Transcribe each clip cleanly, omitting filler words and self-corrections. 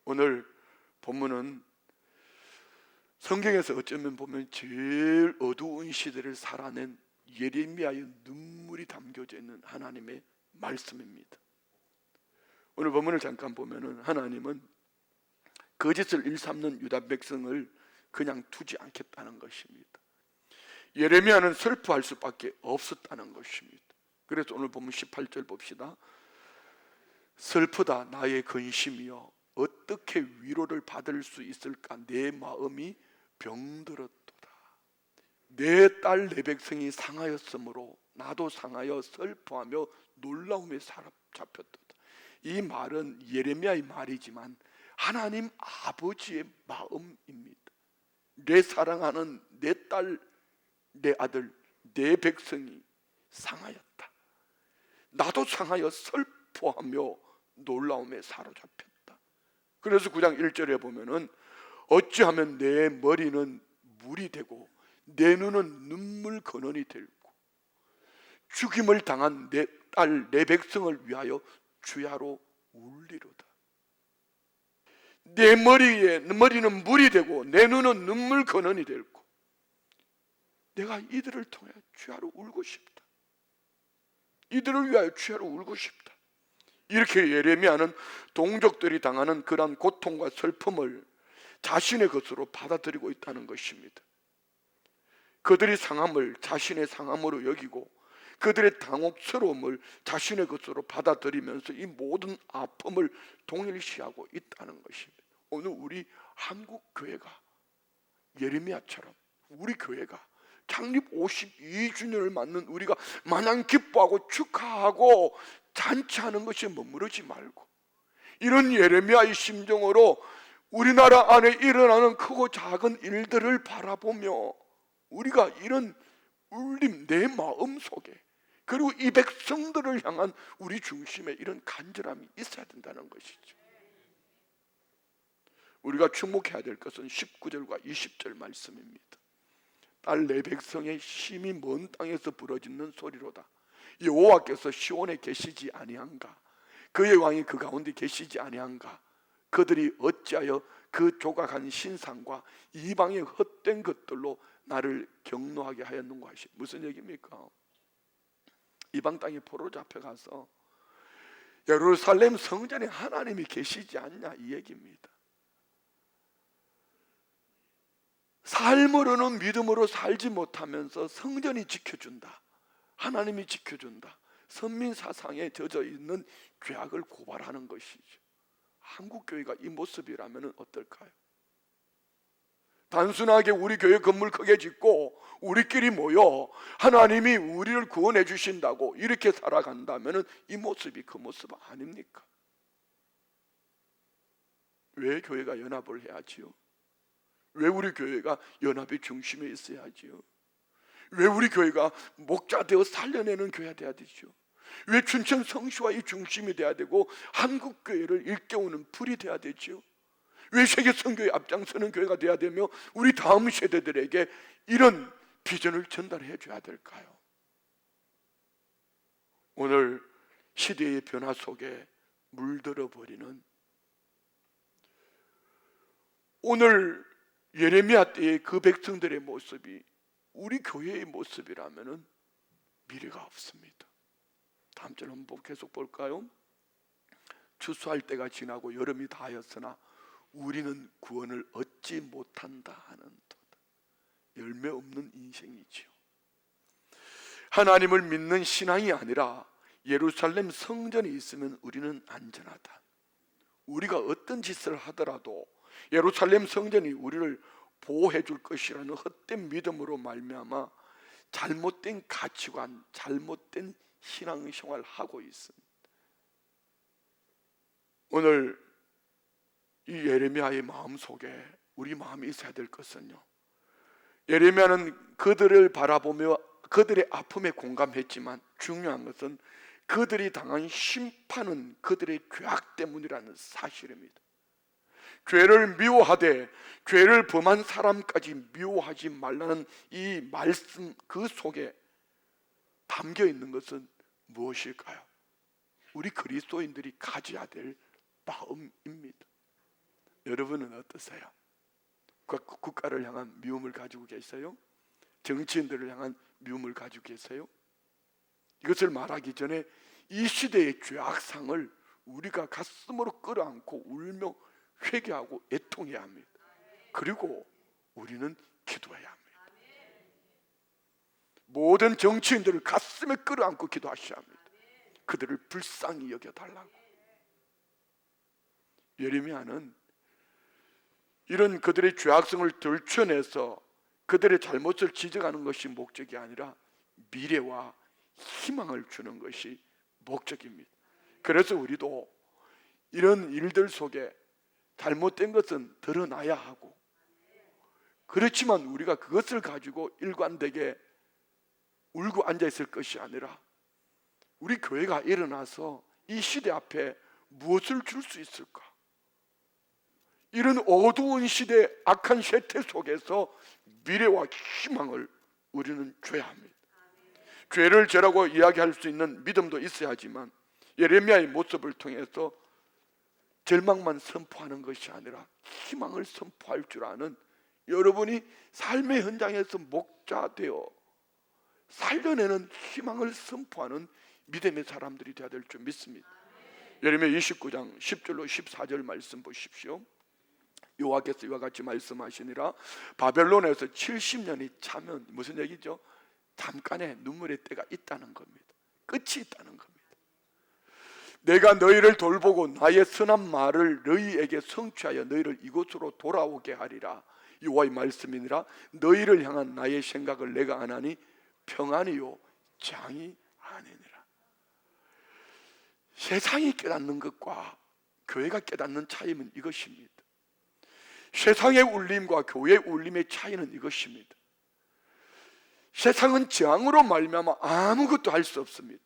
오늘 본문은 성경에서 어쩌면 보면 제일 어두운 시대를 살아낸 예레미야의 눈물이 담겨져 있는 하나님의 말씀입니다. 오늘 본문을 잠깐 보면은 하나님은 거짓을 일삼는 유다 백성을 그냥 두지 않겠다는 것입니다. 예레미야는 슬퍼할 수밖에 없었다는 것입니다. 그래서 오늘 보면 18절 봅시다. 슬프다 나의 근심이여 어떻게 위로를 받을 수 있을까? 내 마음이 병들었도다. 내 딸 내 백성이 상하였으므로 나도 상하여 슬퍼하며 놀라움에 사로잡혔도다. 이 말은 예레미야의 말이지만 하나님 아버지의 마음입니다. 내 사랑하는 내 딸, 내 아들, 내 백성이 상하였다. 나도 상하여 슬퍼하며 놀라움에 사로잡혔다. 그래서 9장 1절에 보면은 어찌하면 내 머리는 물이 되고 내 눈은 눈물 근원이 되고 죽임을 당한 내 딸, 내 백성을 위하여 주야로 울리로다. 내 머리는 물이 되고 내 눈은 눈물 근원이 되고 내가 이들을 통해 주야로 울고 싶다. 이들을 위하여 주야로 울고 싶다. 이렇게 예레미야는 동족들이 당하는 그러한 고통과 슬픔을 자신의 것으로 받아들이고 있다는 것입니다. 그들이 상함을 자신의 상함으로 여기고 그들의 당혹스러움을 자신의 것으로 받아들이면서 이 모든 아픔을 동일시하고 있다는 것입니다. 오늘 우리 한국교회가 예레미야처럼 우리 교회가 창립 52주년을 맞는 우리가 마냥 기뻐하고 축하하고 잔치하는 것에 머무르지 말고 이런 예레미야의 심정으로 우리나라 안에 일어나는 크고 작은 일들을 바라보며 우리가 이런 울림 내 마음 속에 그리고 이 백성들을 향한 우리 중심에 이런 간절함이 있어야 된다는 것이죠. 우리가 주목해야 될 것은 19절과 20절 말씀입니다. 딸 내 백성의 심히 먼 땅에서 부러지는 소리로다. 여호와께서 시온에 계시지 아니한가? 그의 왕이 그 가운데 계시지 아니한가? 그들이 어찌하여 그 조각한 신상과 이방의 헛된 것들로 나를 경노하게 하였는가 하시. 무슨 얘기입니까? 이방 땅에 포로 잡혀가서 예루살렘 성전에 하나님이 계시지 않냐 이 얘기입니다. 삶으로는 믿음으로 살지 못하면서 성전이 지켜준다, 하나님이 지켜준다, 선민사상에 젖어 있는 죄악을 고발하는 것이죠. 한국교회가 이 모습이라면 어떨까요? 단순하게 우리 교회 건물 크게 짓고 우리끼리 모여 하나님이 우리를 구원해 주신다고 이렇게 살아간다면 이 모습이 그 모습 아닙니까? 왜 교회가 연합을 해야지요? 왜 우리 교회가 연합의 중심에 있어야 하지요? 왜 우리 교회가 목자 되어 살려내는 교회가 돼야 되죠? 왜 춘천 성시와 이 중심이 돼야 되고 한국교회를 일깨우는 불이 돼야 되죠? 왜 세계 선교에 앞장서는 교회가 돼야 되며 우리 다음 세대들에게 이런 비전을 전달해 줘야 될까요? 오늘 시대의 변화 속에 물들어 버리는 오늘 예레미야 때의 그 백성들의 모습이 우리 교회의 모습이라면 미래가 없습니다. 다음 절 한번 계속 볼까요? 추수할 때가 지나고 여름이 다하였으나 우리는 구원을 얻지 못한다 하는 도다. 열매 없는 인생이지요. 하나님을 믿는 신앙이 아니라 예루살렘 성전이 있으면 우리는 안전하다. 우리가 어떤 짓을 하더라도 예루살렘 성전이 우리를 보호해 줄 것이라는 헛된 믿음으로 말미암아 잘못된 가치관, 잘못된 신앙생활을 하고 있습니다. 오늘 이 예레미야의 마음 속에 우리 마음이 있어야 될 것은요, 예레미야는 그들을 바라보며 그들의 아픔에 공감했지만 중요한 것은 그들이 당한 심판은 그들의 죄악 때문이라는 사실입니다. 죄를 미워하되 죄를 범한 사람까지 미워하지 말라는 이 말씀 그 속에 담겨 있는 것은 무엇일까요? 우리 그리스도인들이 가져야 될 마음입니다. 여러분은 어떠세요? 국가를 향한 미움을 가지고 계세요? 정치인들을 향한 미움을 가지고 계세요? 이것을 말하기 전에 이 시대의 죄악상을 우리가 가슴으로 끌어안고 울며 회개하고 애통해야 합니다. 그리고 우리는 기도해야 합니다. 모든 정치인들을 가슴에 끌어안고 기도하셔야 합니다. 그들을 불쌍히 여겨달라고. 예레미야는 이런 그들의 죄악성을 들춰내서 그들의 잘못을 지적하는 것이 목적이 아니라 미래와 희망을 주는 것이 목적입니다. 그래서 우리도 이런 일들 속에 잘못된 것은 드러나야 하고, 그렇지만 우리가 그것을 가지고 일관되게 울고 앉아있을 것이 아니라 우리 교회가 일어나서 이 시대 앞에 무엇을 줄 수 있을까? 이런 어두운 시대, 악한 세태 속에서 미래와 희망을 우리는 줘야 합니다. 죄를 죄라고 이야기할 수 있는 믿음도 있어야 하지만 예레미야의 모습을 통해서 절망만 선포하는 것이 아니라 희망을 선포할 줄 아는, 여러분이 삶의 현장에서 목자되어 살려내는 희망을 선포하는 믿음의 사람들이 되어야 될 줄 믿습니다. 예레미야 29장 10절로 14절 말씀 보십시오. 여호와께서 이와 같이 말씀하시니라. 바벨론에서 70년이 차면 무슨 얘기죠? 잠깐의 눈물의 때가 있다는 겁니다. 끝이 있다는 겁니다. 내가 너희를 돌보고 나의 선한 말을 너희에게 성취하여 너희를 이곳으로 돌아오게 하리라. 여호와의 말씀이니라. 너희를 향한 나의 생각을 내가 안 하니 평안이요 장이 아니니라. 세상이 깨닫는 것과 교회가 깨닫는 차이는 이것입니다. 세상의 울림과 교회의 울림의 차이는 이것입니다. 세상은 재앙으로 말미암아 아무것도 할 수 없습니다.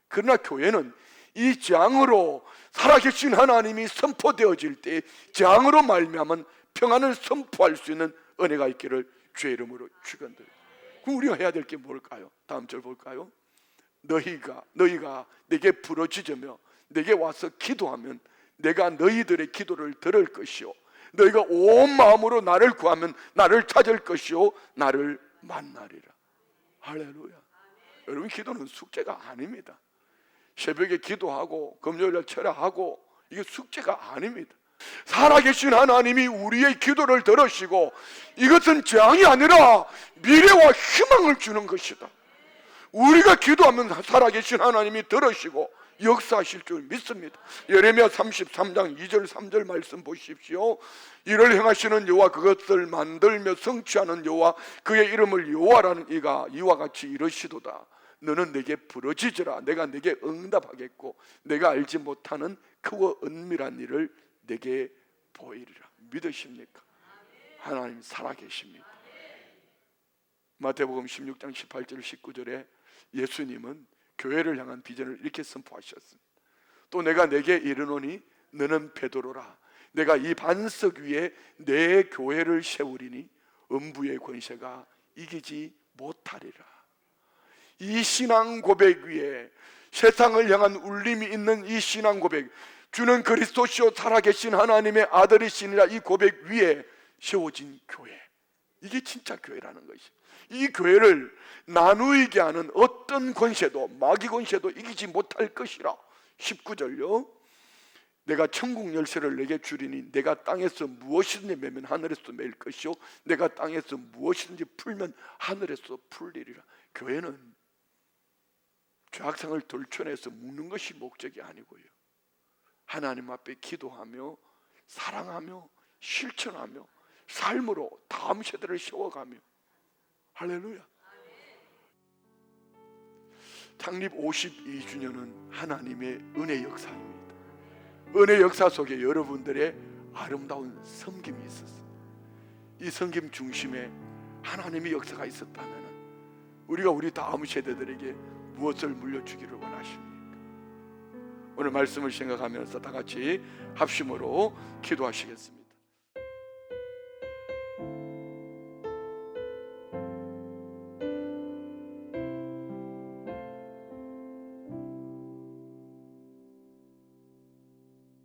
그러나 교회는 이 재앙으로 살아계신 하나님이 선포되어질 때 재앙으로 말미암은 평안을 선포할 수 있는 은혜가 있기를 주의 이름으로 축원드립니다. 그럼 우리가 해야 될 게 뭘까요? 다음 절 볼까요? 너희가 내게 부르짖으며 내게 와서 기도하면 내가 너희들의 기도를 들을 것이요 너희가 온 마음으로 나를 구하면 나를 찾을 것이요 나를 만나리라. 할렐루야. 여러분, 기도는 숙제가 아닙니다. 새벽에 기도하고 금요일날 철야하고 이게 숙제가 아닙니다. 살아계신 하나님이 우리의 기도를 들으시고 이것은 재앙이 아니라 미래와 희망을 주는 것이다. 우리가 기도하면 살아계신 하나님이 들으시고 역사하실 줄 믿습니다. 예레미야 33장 2절 3절 말씀 보십시오. 이를 행하시는 여호와, 그것을 만들며 성취하는 여호와, 그의 이름을 여호와라는 이가 이와 같이 이르시도다. 너는 내게 부르짖으라. 내가 내게 응답하겠고 내가 알지 못하는 크고 은밀한 일을 내게 보이리라. 믿으십니까? 하나님 살아계십니다. 마태복음 16장 18절 19절에 예수님은 교회를 향한 비전을 이렇게 선포하셨습니다. 또 내가 내게 이르노니 너는 베드로라. 내가 이 반석 위에 내 교회를 세우리니 음부의 권세가 이기지 못하리라. 이 신앙 고백 위에, 세상을 향한 울림이 있는 이 신앙 고백, 주는 그리스도시요 살아계신 하나님의 아들이시니라, 이 고백 위에 세워진 교회, 이게 진짜 교회라는 것이. 이 교회를 나누게 하는 어떤 권세도, 마귀 권세도 이기지 못할 것이라. 19절요. 내가 천국 열쇠를 내게 주리니 내가 땅에서 무엇이든지 매면 하늘에서 매일 것이요 내가 땅에서 무엇이든지 풀면 하늘에서 풀리리라. 교회는 죄악상을 들춰내서 묻는 것이 목적이 아니고요, 하나님 앞에 기도하며 사랑하며 실천하며 삶으로 다음 세대를 세워가며. 할렐루야. 창립 52주년은 하나님의 은혜 역사입니다. 은혜 역사 속에 여러분들의 아름다운 섬김이 있었어요. 이 섬김 중심에 하나님의 역사가 있었다면 우리가 우리 다음 세대들에게 무엇을 물려주기를 원하십니까? 오늘 말씀을 생각하면서 다 같이 합심으로 기도하시겠습니다.